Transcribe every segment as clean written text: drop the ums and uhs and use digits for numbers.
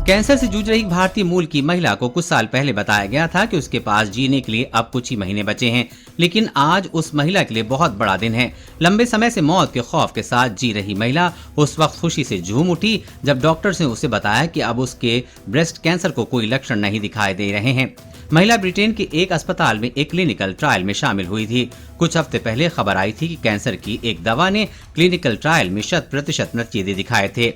Cancer से जूझ रही भारतीय मूल की महिला को कुछ साल पहले बताया गया था कि उसके पास जीने के लिए अब कुछ ही महीने बचे हैं, लेकिन आज उस महिला के लिए बहुत बड़ा दिन है। लंबे समय से मौत के खौफ के साथ जी रही महिला उस वक्त खुशी से झूम उठी जब डॉक्टर्स ने उसे बताया कि अब उसके ब्रेस्ट कैंसर को कोई लक्षण नहीं दिखाई दे रहे हैं। महिला ब्रिटेन के एक अस्पताल में एक क्लिनिकल ट्रायल में शामिल हुई थी। कुछ हफ्ते पहले खबर आई थी कि कैंसर की एक दवा ने क्लिनिकल ट्रायल में 100% नतीजे दिखाए थे।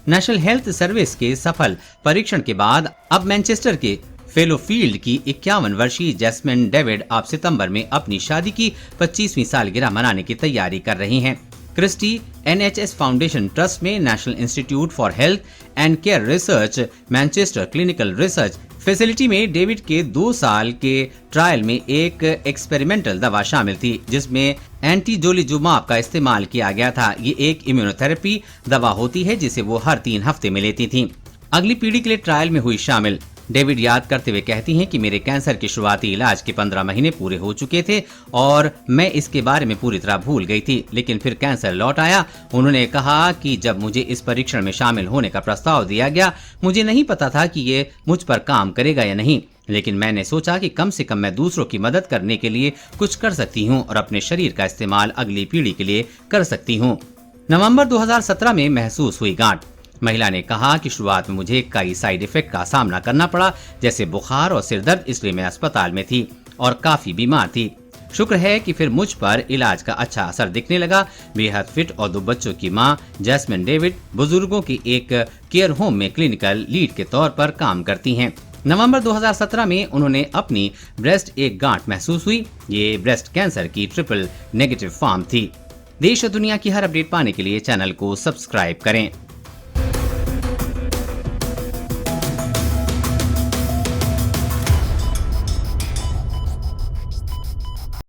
नेशनल हेल्थ सर्विस के सफल परीक्षण के बाद अब मैनचेस्टर के फेलोफील्ड की 51 वर्षीय जैस्मिन डेविड अब सितंबर में अपनी शादी की 25वीं सालगिरह मनाने की तैयारी कर रही हैं। क्रिस्टी NHS फाउंडेशन ट्रस्ट में national institute for health and care research Manchester clinical research facility में डेविड के 2 साल के ट्रायल में एक एक्सपेरिमेंटल दवा शामिल थी, जिसमें एंटीजोलिजुमाब का इस्तेमाल किया गया था। ये एक इम्यूनोथेरेपी दवा होती है जिसे वो हर 3 हफ्ते में लेती थीं। अगली पीढ़ी के लिए ट्रायल में हुई शामिल। डेविड याद करते हुए कहती हैं कि मेरे कैंसर के शुरुआती इलाज के 15 महीने पूरे हो चुके थे और मैं इसके बारे में पूरी तरह भूल गई थी, लेकिन फिर कैंसर लौट आया। उन्होंने कहा कि जब मुझे इस परीक्षण में शामिल होने का प्रस्ताव दिया गया, मुझे नहीं पता था कि ये मुझ पर काम करेगा या नहीं, लेकिन मैंने सोचा कि कम से कम मैं दूसरों की मदद करने के लिए कुछ कर सकती हूँ और अपने शरीर का इस्तेमाल अगली पीढ़ी के लिए कर सकती हूँ। नवंबर 2017 में महसूस हुई गांठ। महिला ने कहा कि शुरुआत में मुझे कई साइड इफेक्ट का सामना करना पड़ा, जैसे बुखार और सिरदर्द, इसलिए मैं अस्पताल में थी और काफी बीमार थी। शुक्र है कि फिर मुझ पर इलाज का अच्छा असर दिखने लगा। बेहद फिट और 2 बच्चों की मां जैस्मिन डेविड बुजुर्गों के एक केयर होम में क्लिनिकल लीड के तौर पर काम करती हैं। नवंबर 2017 में उन्होंने अपनी ब्रेस्ट एक गांठ महसूस हुई। ये ब्रेस्ट कैंसर की ट्रिपल नेगेटिव फॉर्म थी। देश और दुनिया की हर अपडेट पाने के लिए चैनल को सब्सक्राइब करें।